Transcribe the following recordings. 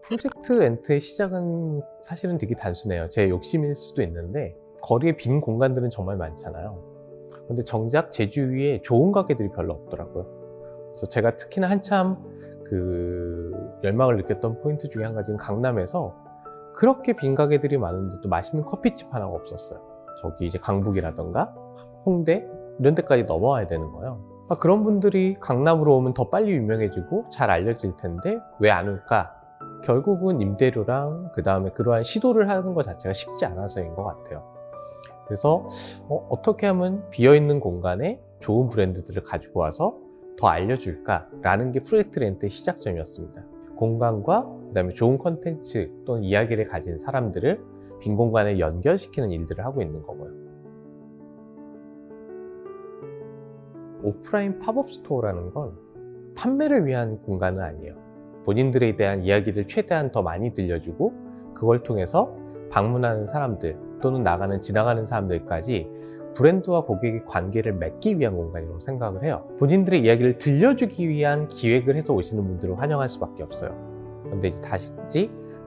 프로젝트 렌트의 시작은 사실은 되게 단순해요. 제 욕심일 수도 있는데 거리에 빈 공간들은 정말 많잖아요. 근데 정작 제 주위에 좋은 가게들이 별로 없더라고요. 그래서 제가 특히나 한참 열망을 느꼈던 포인트 중에 한 가지는 강남에서 그렇게 빈 가게들이 많은데도 맛있는 커피집 하나가 없었어요. 저기 이제 강북이라던가 홍대 이런 데까지 넘어와야 되는 거예요. 그런 분들이 강남으로 오면 더 빨리 유명해지고 잘 알려질 텐데 왜 안 올까? 결국은 임대료랑 그 다음에 그러한 시도를 하는 것 자체가 쉽지 않아서인 것 같아요. 그래서 어떻게 하면 비어있는 공간에 좋은 브랜드들을 가지고 와서 더 알려줄까? 라는 게 프로젝트 렌트의 시작점이었습니다. 공간과 그 다음에 좋은 컨텐츠 또는 이야기를 가진 사람들을 빈 공간에 연결시키는 일들을 하고 있는 거고요. 오프라인 팝업 스토어라는 건 판매를 위한 공간은 아니에요. 본인들에 대한 이야기를 최대한 더 많이 들려주고 그걸 통해서 방문하는 사람들 또는 지나가는 사람들까지 브랜드와 고객의 관계를 맺기 위한 공간이라고 생각을 해요. 본인들의 이야기를 들려주기 위한 기획을 해서 오시는 분들을 환영할 수밖에 없어요. 근데 이제 다시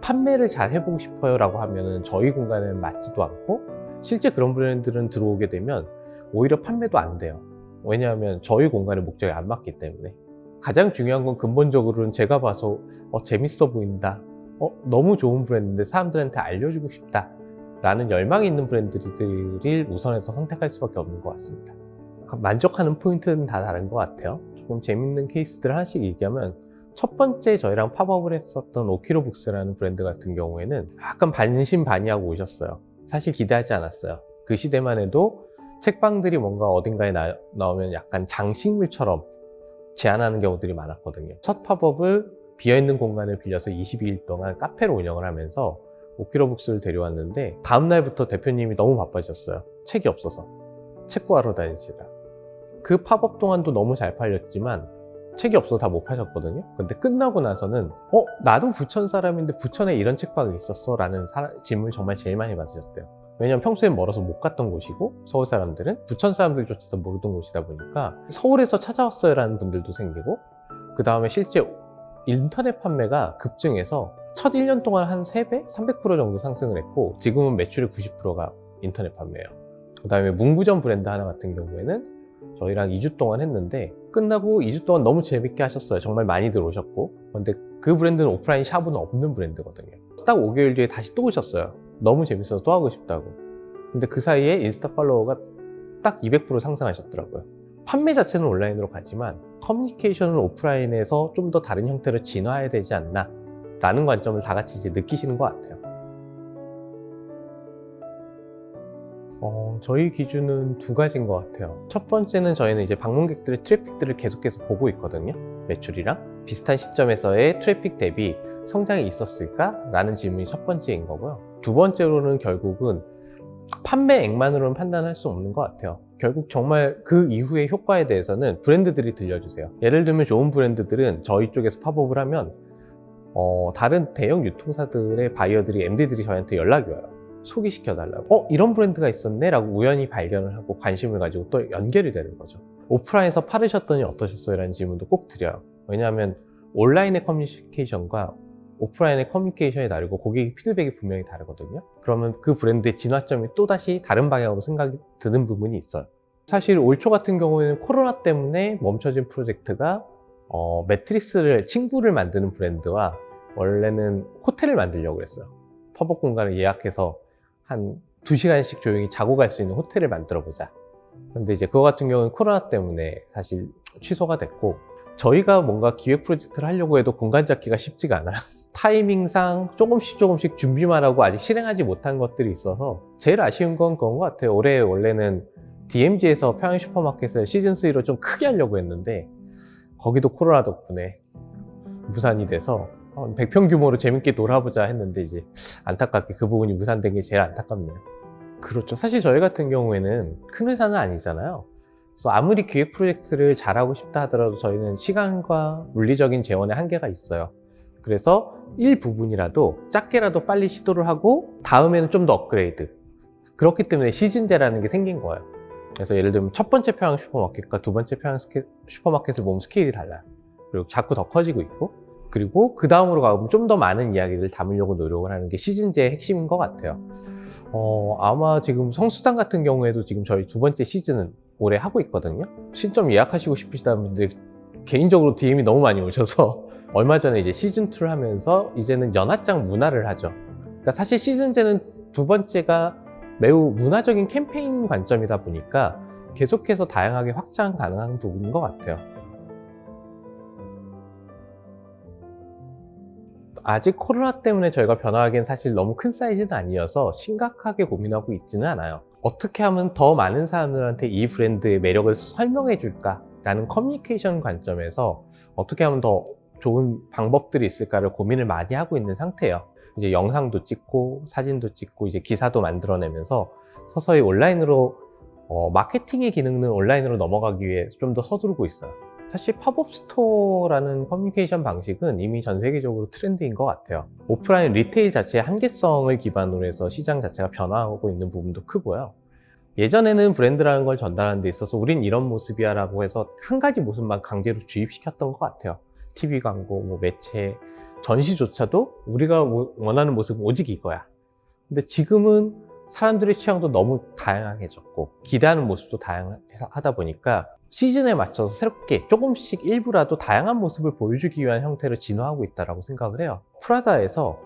판매를 잘 해보고 싶어요 라고 하면은 저희 공간에는 맞지도 않고 실제 그런 브랜드들은 들어오게 되면 오히려 판매도 안 돼요. 왜냐하면 저희 공간의 목적에 안 맞기 때문에. 가장 중요한 건 근본적으로는 제가 봐서 재밌어 보인다, 너무 좋은 브랜드인데 사람들한테 알려주고 싶다 라는 열망이 있는 브랜드들을 우선해서 선택할 수밖에 없는 것 같습니다. 만족하는 포인트는 다 다른 것 같아요. 조금 재밌는 케이스들을 하나씩 얘기하면 첫 번째 저희랑 팝업을 했었던 오키로북스라는 브랜드 같은 경우에는 약간 반신반의하고 오셨어요. 사실 기대하지 않았어요. 그 시대만 해도 책방들이 뭔가 어딘가에 나오면 약간 장식물처럼 제안하는 경우들이 많았거든요. 첫 팝업을 비어있는 공간을 빌려서 22일 동안 카페로 운영을 하면서 오키로북스를 데려왔는데 다음날부터 대표님이 너무 바빠졌어요. 책이 없어서 책 구하러 다니시라. 그 팝업 동안도 너무 잘 팔렸지만 책이 없어서 다 못 파셨거든요. 근데 끝나고 나서는 나도 부천 사람인데 부천에 이런 책방이 있었어? 라는 질문을 정말 제일 많이 받으셨대요. 왜냐면 평소엔 멀어서 못 갔던 곳이고 서울 사람들은 부천 사람들조차도 모르던 곳이다 보니까 서울에서 찾아왔어요 라는 분들도 생기고, 그 다음에 실제 인터넷 판매가 급증해서 첫 1년 동안 한 3배? 300% 정도 상승을 했고 지금은 매출의 90%가 인터넷 판매예요. 그 다음에 문구점 브랜드 하나 같은 경우에는 저희랑 2주 동안 했는데 끝나고 2주 동안 너무 재밌게 하셨어요. 정말 많이들 오셨고. 근데 그 브랜드는 오프라인 샵은 없는 브랜드거든요. 딱 5개월 뒤에 다시 또 오셨어요. 너무 재밌어서 또 하고 싶다고. 근데 그 사이에 인스타 팔로워가 딱 200% 상승하셨더라고요. 판매 자체는 온라인으로 가지만 커뮤니케이션은 오프라인에서 좀 더 다른 형태로 진화해야 되지 않나 라는 관점을 다 같이 이제 느끼시는 것 같아요. 저희 기준은 두 가지인 것 같아요. 첫 번째는 저희는 이제 방문객들의 트래픽들을 계속해서 보고 있거든요. 매출이랑 비슷한 시점에서의 트래픽 대비 성장이 있었을까? 라는 질문이 첫 번째인 거고요. 두 번째로는 결국은 판매액만으로는 판단할 수 없는 것 같아요. 결국 정말 그 이후의 효과에 대해서는 브랜드들이 들려주세요. 예를 들면 좋은 브랜드들은 저희 쪽에서 팝업을 하면 다른 대형 유통사들의 바이어들이 MD들이 저희한테 연락이 와요. 소개시켜달라고. 이런 브랜드가 있었네? 라고 우연히 발견을 하고 관심을 가지고 또 연결이 되는 거죠. 오프라인에서 팔으셨더니 어떠셨어요? 라는 질문도 꼭 드려요. 왜냐하면 온라인의 커뮤니케이션과 오프라인의 커뮤니케이션이 다르고 고객의 피드백이 분명히 다르거든요. 그러면 그 브랜드의 진화점이 또다시 다른 방향으로 생각이 드는 부분이 있어요. 사실 올 초 같은 경우에는 코로나 때문에 멈춰진 프로젝트가 친구를 만드는 브랜드와 원래는 호텔을 만들려고 했어요. 팝업 공간을 예약해서 한 2시간씩 조용히 자고 갈 수 있는 호텔을 만들어 보자. 근데 이제 그거 같은 경우는 코로나 때문에 사실 취소가 됐고, 저희가 뭔가 기획 프로젝트를 하려고 해도 공간 잡기가 쉽지가 않아요. 타이밍상 조금씩 준비만 하고 아직 실행하지 못한 것들이 있어서 제일 아쉬운 건 그런 것 같아요. 올해 원래는 DMZ에서 평양 슈퍼마켓을 시즌3로 좀 크게 하려고 했는데 거기도 코로나 덕분에 무산이 돼서 100평 규모로 재밌게 놀아보자 했는데 이제 안타깝게 그 부분이 무산된 게 제일 안타깝네요. 그렇죠. 사실 저희 같은 경우에는 큰 회사는 아니잖아요. 그래서 아무리 기획 프로젝트를 잘하고 싶다 하더라도 저희는 시간과 물리적인 재원에 한계가 있어요. 그래서 일부분이라도 작게라도 빨리 시도를 하고 다음에는 좀 더 업그레이드. 그렇기 때문에 시즌제라는 게 생긴 거예요. 그래서 예를 들면 첫 번째 평양 슈퍼마켓과 두 번째 평양 슈퍼마켓을 보면 스케일이 달라요. 그리고 자꾸 더 커지고 있고, 그리고 그 다음으로 가면 좀 더 많은 이야기를 담으려고 노력을 하는 게 시즌제의 핵심인 것 같아요. 아마 지금 성수단 같은 경우에도 지금 저희 2번째 시즌은 올해 하고 있거든요. 신점 예약하시고 싶으시다는 분들 개인적으로 DM이 너무 많이 오셔서 얼마 전에 이제 시즌2를 하면서 이제는 연합장 문화를 하죠. 그러니까 사실 시즌제는 2번째가 매우 문화적인 캠페인 관점이다 보니까 계속해서 다양하게 확장 가능한 부분인 것 같아요. 아직 코로나 때문에 저희가 변화하기엔 사실 너무 큰 사이즈는 아니어서 심각하게 고민하고 있지는 않아요. 어떻게 하면 더 많은 사람들한테 이 브랜드의 매력을 설명해 줄까 라는 커뮤니케이션 관점에서 어떻게 하면 더 좋은 방법들이 있을까를 고민을 많이 하고 있는 상태예요. 이제 영상도 찍고 사진도 찍고 이제 기사도 만들어내면서 서서히 온라인으로 마케팅의 기능은 온라인으로 넘어가기 위해 좀 더 서두르고 있어요. 사실 팝업 스토어라는 커뮤니케이션 방식은 이미 전 세계적으로 트렌드인 것 같아요. 오프라인 리테일 자체의 한계성을 기반으로 해서 시장 자체가 변화하고 있는 부분도 크고요. 예전에는 브랜드라는 걸 전달하는 데 있어서 우린 이런 모습이야 라고 해서 한 가지 모습만 강제로 주입시켰던 것 같아요. TV 광고, 뭐 매체, 전시조차도 우리가 원하는 모습은 오직 이거야. 근데 지금은 사람들의 취향도 너무 다양해졌고 기대하는 모습도 다양하다 보니까 시즌에 맞춰서 새롭게 조금씩 일부라도 다양한 모습을 보여주기 위한 형태로 진화하고 있다고 생각을 해요. 프라다에서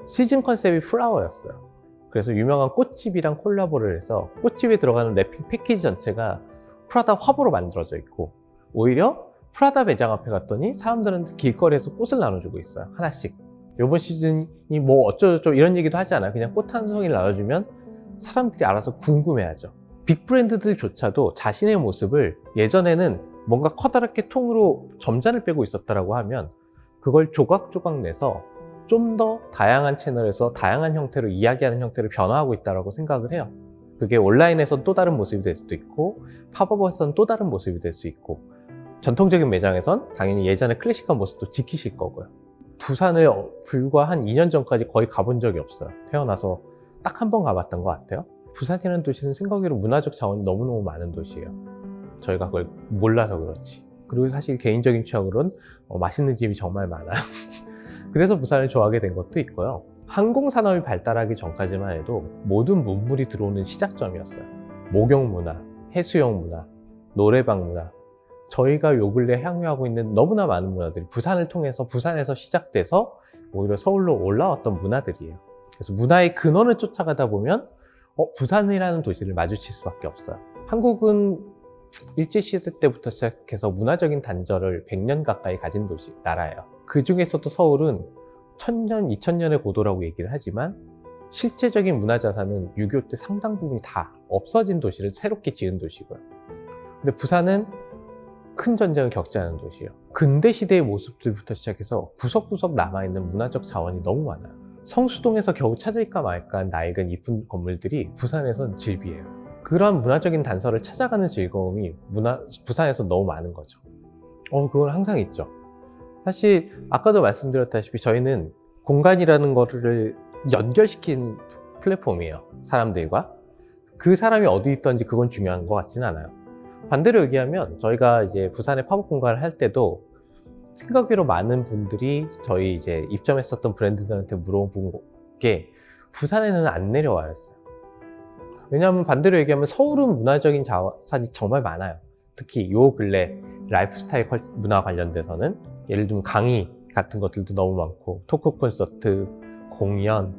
시즌 컨셉이 플라워였어요. 그래서 유명한 꽃집이랑 콜라보를 해서 꽃집에 들어가는 랩핑 패키지 전체가 프라다 화보로 만들어져 있고 오히려 프라다 매장 앞에 갔더니 사람들한테 길거리에서 꽃을 나눠주고 있어요. 하나씩. 이번 시즌이 뭐 어쩌고저쩌고 이런 얘기도 하지 않아요. 그냥 꽃 한 송이를 나눠주면 사람들이 알아서 궁금해하죠. 빅 브랜드들조차도 자신의 모습을 예전에는 뭔가 커다랗게 통으로 점잔을 빼고 있었다라고 하면 그걸 조각조각 내서 좀 더 다양한 채널에서 다양한 형태로 이야기하는 형태로 변화하고 있다고 생각을 해요. 그게 온라인에서 또 다른 모습이 될 수도 있고 팝업에서는 또 다른 모습이 될 수 있고 전통적인 매장에선 당연히 예전의 클래식한 모습도 지키실 거고요. 부산을 불과 한 2년 전까지 거의 가본 적이 없어요. 태어나서 딱 한 번 가봤던 것 같아요. 부산이라는 도시는 생각외로 문화적 자원이 너무너무 많은 도시예요. 저희가 그걸 몰라서 그렇지. 그리고 사실 개인적인 취향으로는 맛있는 집이 정말 많아요. 그래서 부산을 좋아하게 된 것도 있고요. 항공산업이 발달하기 전까지만 해도 모든 문물이 들어오는 시작점이었어요. 목욕 문화, 해수욕 문화, 노래방 문화, 저희가 요 근래 향유하고 있는 너무나 많은 문화들이 부산을 통해서 부산에서 시작돼서 오히려 서울로 올라왔던 문화들이에요. 그래서 문화의 근원을 쫓아가다 보면 부산이라는 도시를 마주칠 수밖에 없어요. 한국은 일제시대 때부터 시작해서 문화적인 단절을 100년 가까이 가진 나라예요. 그 중에서도 서울은 1000년, 2000년의 고도라고 얘기를 하지만 실제적인 문화자산은 6.25 때 상당 부분이 다 없어진 도시를 새롭게 지은 도시고요. 근데 부산은 큰 전쟁을 겪지 않은 도시예요. 근대 시대의 모습들부터 시작해서 구석구석 남아있는 문화적 자원이 너무 많아요. 성수동에서 겨우 찾을까 말까 한 낡은 이쁜 건물들이 부산에선 질비해요. 그런 문화적인 단서를 찾아가는 즐거움이 부산에서 너무 많은 거죠. 그건 항상 있죠. 사실 아까도 말씀드렸다시피 저희는 공간이라는 거를 연결시킨 플랫폼이에요. 사람들과. 그 사람이 어디 있던지 그건 중요한 것 같지는 않아요. 반대로 얘기하면 저희가 이제 부산의 팝업 공간을 할 때도 생각외로 많은 분들이 저희 이제 입점했었던 브랜드들한테 물어본 게 부산에는 안 내려와 였어요. 왜냐하면 반대로 얘기하면 서울은 문화적인 자산이 정말 많아요. 특히 요 근래 라이프스타일 문화 관련돼서는 예를 들면 강의 같은 것들도 너무 많고 토크 콘서트, 공연,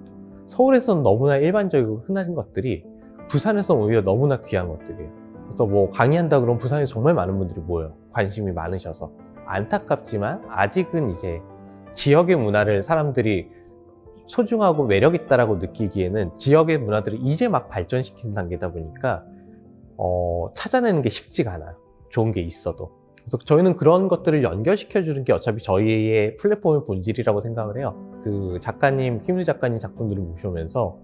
서울에서는 너무나 일반적이고 흔한 것들이 부산에서는 오히려 너무나 귀한 것들이에요. 그래서 뭐 강의한다 그러면 부산에 정말 많은 분들이 모여요. 관심이 많으셔서. 안타깝지만 아직은 이제 지역의 문화를 사람들이 소중하고 매력있다라고 느끼기에는 지역의 문화들을 이제 막 발전시키는 단계다 보니까 찾아내는 게 쉽지가 않아요. 좋은 게 있어도. 그래서 저희는 그런 것들을 연결시켜주는 게 어차피 저희의 플랫폼의 본질이라고 생각을 해요. 그 작가님, 김윤희 작가님 작품들을 모셔오면서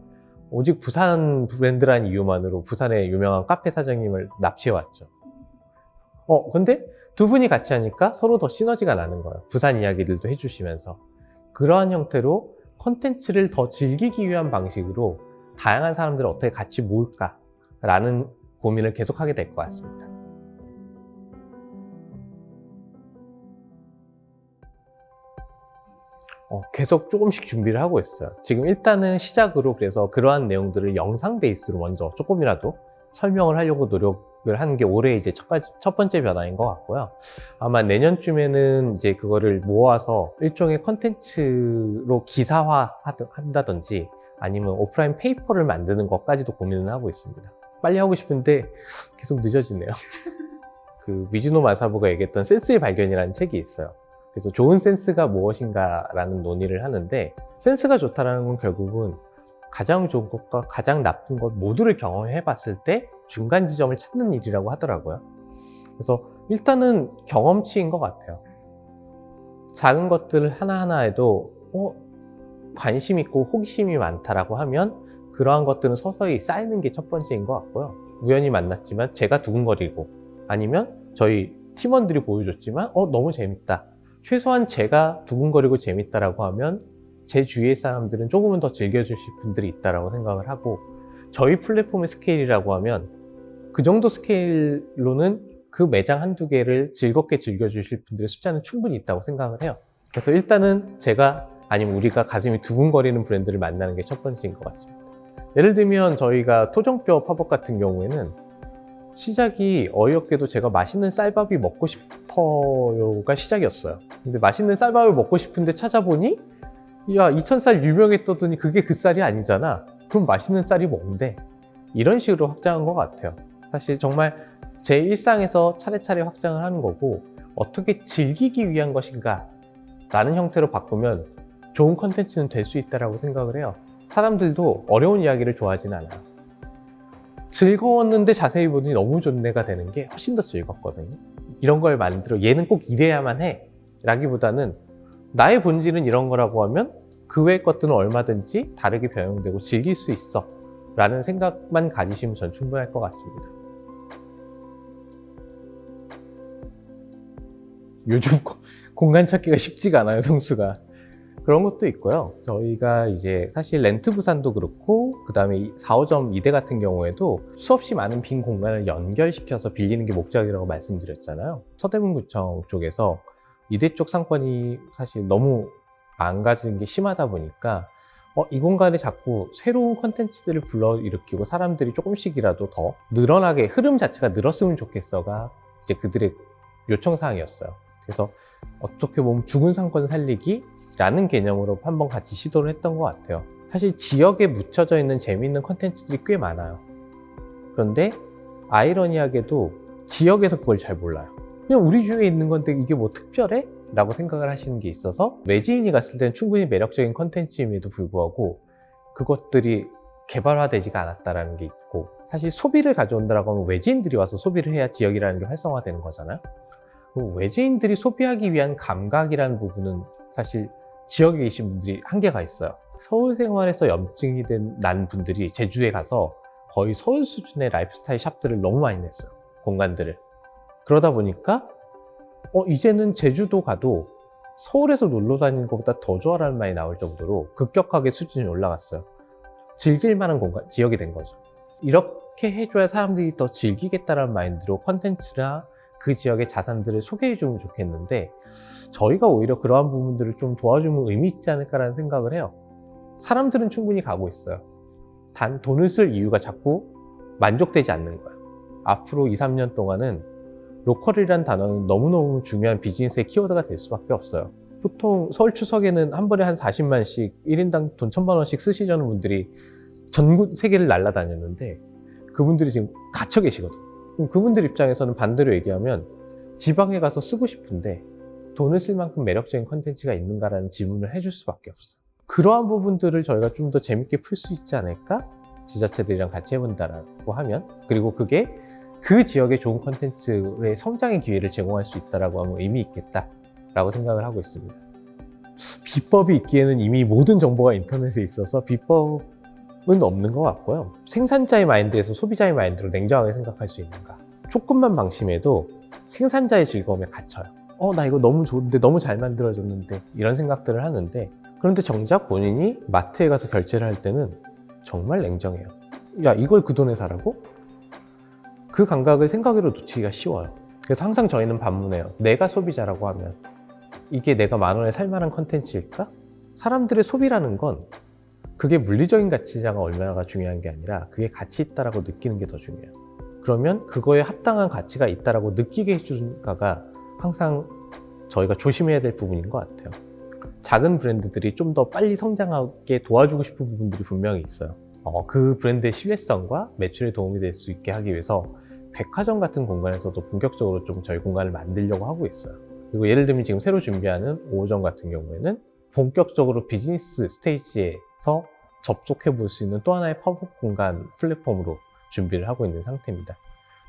오직 부산 브랜드라는 이유만으로 부산의 유명한 카페 사장님을 납치해왔죠. 근데 두 분이 같이 하니까 서로 더 시너지가 나는 거예요. 부산 이야기들도 해주시면서. 그러한 형태로 콘텐츠를 더 즐기기 위한 방식으로 다양한 사람들을 어떻게 같이 모을까라는 고민을 계속하게 될 것 같습니다. 계속 조금씩 준비를 하고 있어요. 지금 일단은 시작으로 그래서 그러한 내용들을 영상 베이스로 먼저 조금이라도 설명을 하려고 노력을 하는 게 올해 이제 첫 번째 변화인 것 같고요. 아마 내년쯤에는 이제 그거를 모아서 일종의 컨텐츠로 기사화 한다든지 아니면 오프라인 페이퍼를 만드는 것까지도 고민을 하고 있습니다. 빨리 하고 싶은데 계속 늦어지네요. 그 미즈노 마사부가 얘기했던 센스의 발견이라는 책이 있어요. 그래서 좋은 센스가 무엇인가라는 논의를 하는데, 센스가 좋다는 건 결국은 가장 좋은 것과 가장 나쁜 것 모두를 경험해 봤을 때 중간 지점을 찾는 일이라고 하더라고요. 그래서 일단은 경험치인 것 같아요. 작은 것들 하나하나에도 관심 있고 호기심이 많다라고 하면 그러한 것들은 서서히 쌓이는 게 첫 번째인 것 같고요. 우연히 만났지만 제가 두근거리고, 아니면 저희 팀원들이 보여줬지만 너무 재밌다, 최소한 제가 두근거리고 재밌다라고 하면 제 주위의 사람들은 조금은 더 즐겨주실 분들이 있다라고 생각을 하고, 저희 플랫폼의 스케일이라고 하면 그 정도 스케일로는 그 매장 한두 개를 즐겁게 즐겨주실 분들의 숫자는 충분히 있다고 생각을 해요. 그래서 일단은 제가 아니면 우리가 가슴이 두근거리는 브랜드를 만나는 게 첫 번째인 것 같습니다. 예를 들면 저희가 토종뼈 팝업 같은 경우에는 시작이 어이없게도 제가 맛있는 쌀밥이 먹고 싶어요가 시작이었어요. 근데 맛있는 쌀밥을 먹고 싶은데 찾아보니 야, 이천쌀 유명했더니 그게 그 쌀이 아니잖아. 그럼 맛있는 쌀이 뭔데? 이런 식으로 확장한 것 같아요. 사실 정말 제 일상에서 차례차례 확장을 하는 거고, 어떻게 즐기기 위한 것인가 라는 형태로 바꾸면 좋은 컨텐츠는 될 수 있다고 생각을 해요. 사람들도 어려운 이야기를 좋아하진 않아요. 즐거웠는데 자세히 보니 너무 좋네가 되는 게 훨씬 더 즐겁거든요. 이런 걸 만들어 얘는 꼭 이래야만 해 라기보다는 나의 본질은 이런 거라고 하면 그 외의 것들은 얼마든지 다르게 변형되고 즐길 수 있어 라는 생각만 가지시면 전 충분할 것 같습니다. 요즘 공간 찾기가 쉽지가 않아요, 성수가. 그런 것도 있고요. 저희가 이제 사실 렌트 부산도 그렇고, 그 다음에 4호점 이대 같은 경우에도 수없이 많은 빈 공간을 연결시켜서 빌리는 게 목적이라고 말씀드렸잖아요. 서대문구청 쪽에서 이대 쪽 상권이 사실 너무 망가지는 게 심하다 보니까 이 공간에 자꾸 새로운 콘텐츠들을 불러일으키고 사람들이 조금씩이라도 더 늘어나게, 흐름 자체가 늘었으면 좋겠어가 이제 그들의 요청사항이었어요. 그래서 어떻게 보면 죽은 상권 살리기 라는 개념으로 한번 같이 시도를 했던 것 같아요. 사실 지역에 묻혀져 있는 재미있는 콘텐츠들이 꽤 많아요. 그런데 아이러니하게도 지역에서 그걸 잘 몰라요. 그냥 우리 주위에 있는 건데 이게 뭐 특별해? 라고 생각을 하시는 게 있어서, 외지인이 갔을 때는 충분히 매력적인 콘텐츠임에도 불구하고 그것들이 개발화되지가 않았다는 게 있고, 사실 소비를 가져온다라고 하면 외지인들이 와서 소비를 해야 지역이라는 게 활성화되는 거잖아요. 외지인들이 소비하기 위한 감각이라는 부분은 사실 지역에 계신 분들이 한계가 있어요. 서울 생활에서 염증이 난 분들이 제주에 가서 거의 서울 수준의 라이프스타일 샵들을 너무 많이 냈어요, 공간들을. 그러다 보니까 이제는 제주도 가도 서울에서 놀러 다니는 것보다 더 좋아라는 말이 나올 정도로 급격하게 수준이 올라갔어요. 즐길 만한 공간, 지역이 된 거죠. 이렇게 해줘야 사람들이 더 즐기겠다는 마인드로 컨텐츠나 그 지역의 자산들을 소개해주면 좋겠는데, 저희가 오히려 그러한 부분들을 좀 도와주면 의미 있지 않을까라는 생각을 해요. 사람들은 충분히 가고 있어요. 단 돈을 쓸 이유가 자꾸 만족되지 않는 거예요. 앞으로 2, 3년 동안은 로컬이라는 단어는 너무너무 중요한 비즈니스의 키워드가 될 수밖에 없어요. 보통 서울 추석에는 한 번에 한 40만씩 1인당 돈 1,000만 원씩 쓰시려는 분들이 전 세계를 날아다녔는데 그분들이 지금 갇혀 계시거든요. 그럼 그분들 입장에서는 반대로 얘기하면 지방에 가서 쓰고 싶은데 돈을 쓸 만큼 매력적인 컨텐츠가 있는가라는 질문을 해줄 수밖에 없어요. 그러한 부분들을 저희가 좀 더 재밌게 풀 수 있지 않을까? 지자체들이랑 같이 해본다고 하면, 그리고 그게 그 지역의 좋은 컨텐츠의 성장의 기회를 제공할 수 있다고 하면 의미 있겠다라고 생각을 하고 있습니다. 비법이 있기에는 이미 모든 정보가 인터넷에 있어서 비법은 없는 것 같고요. 생산자의 마인드에서 소비자의 마인드로 냉정하게 생각할 수 있는가. 조금만 방심해도 생산자의 즐거움에 갇혀요. 나 이거 너무 좋은데, 너무 잘 만들어졌는데, 이런 생각들을 하는데, 그런데 정작 본인이 마트에 가서 결제를 할 때는 정말 냉정해요. 야, 이걸 그 돈에 사라고? 그 감각을 생각으로 놓치기가 쉬워요. 그래서 항상 저희는 반문해요. 내가 소비자라고 하면 이게 내가 10,000원에 살만한 컨텐츠일까? 사람들의 소비라는 건 그게 물리적인 가치가 얼마나 중요한 게 아니라 그게 가치 있다라고 느끼는 게 더 중요해요. 그러면 그거에 합당한 가치가 있다라고 느끼게 해주는가가 항상 저희가 조심해야 될 부분인 것 같아요. 작은 브랜드들이 좀 더 빨리 성장하게 도와주고 싶은 부분들이 분명히 있어요. 그 브랜드의 신뢰성과 매출에 도움이 될 수 있게 하기 위해서 백화점 같은 공간에서도 본격적으로 좀 저희 공간을 만들려고 하고 있어요. 그리고 예를 들면 지금 새로 준비하는 5호점 같은 경우에는 본격적으로 비즈니스 스테이지에서 접촉해 볼 수 있는 또 하나의 팝업 공간 플랫폼으로 준비를 하고 있는 상태입니다.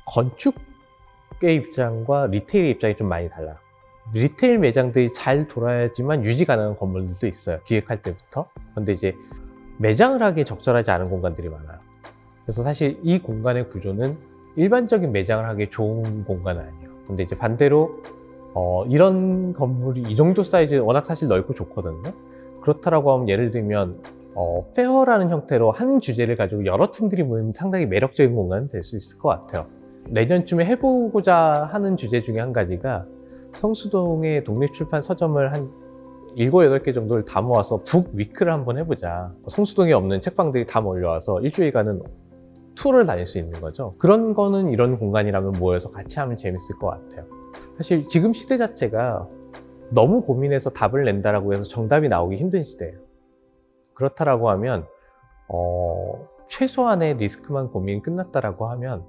건축의 입장과 리테일의 입장이 좀 많이 달라요. 리테일 매장들이 잘 돌아야지만 유지 가능한 건물들도 있어요. 기획할 때부터. 근데 이제 매장을 하기에 적절하지 않은 공간들이 많아요. 그래서 사실 이 공간의 구조는 일반적인 매장을 하기에 좋은 공간은 아니에요. 근데 이제 반대로 이런 건물이 이 정도 사이즈 워낙 사실 넓고 좋거든요. 그렇다라고 하면 예를 들면 페어라는 형태로 한 주제를 가지고 여러 팀들이 모이면 상당히 매력적인 공간이 될 수 있을 것 같아요. 내년쯤에 해보고자 하는 주제 중에 한 가지가 성수동의 독립출판 서점을 한 7, 8개 정도를 다 모아서 북위크를 한번 해보자. 성수동에 없는 책방들이 다 몰려와서 일주일간은 투어를 다닐 수 있는 거죠. 그런 거는 이런 공간이라면 모여서 같이 하면 재밌을 것 같아요. 사실 지금 시대 자체가 너무 고민해서 답을 낸다라고 해서 정답이 나오기 힘든 시대예요. 그렇다라고 하면 최소한의 리스크만 고민이 끝났다라고 하면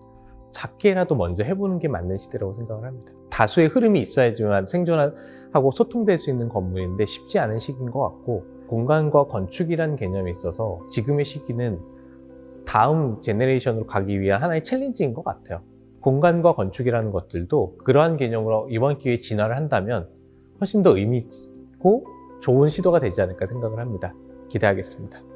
작게라도 먼저 해보는 게 맞는 시대라고 생각을 합니다. 다수의 흐름이 있어야지만 생존하고 소통될 수 있는 건물인데 쉽지 않은 시기인 것 같고, 공간과 건축이라는 개념에 있어서 지금의 시기는 다음 제너레이션으로 가기 위한 하나의 챌린지인 것 같아요. 공간과 건축이라는 것들도 그러한 개념으로 이번 기회에 진화를 한다면 훨씬 더 의미 있고 좋은 시도가 되지 않을까 생각을 합니다. 기대하겠습니다.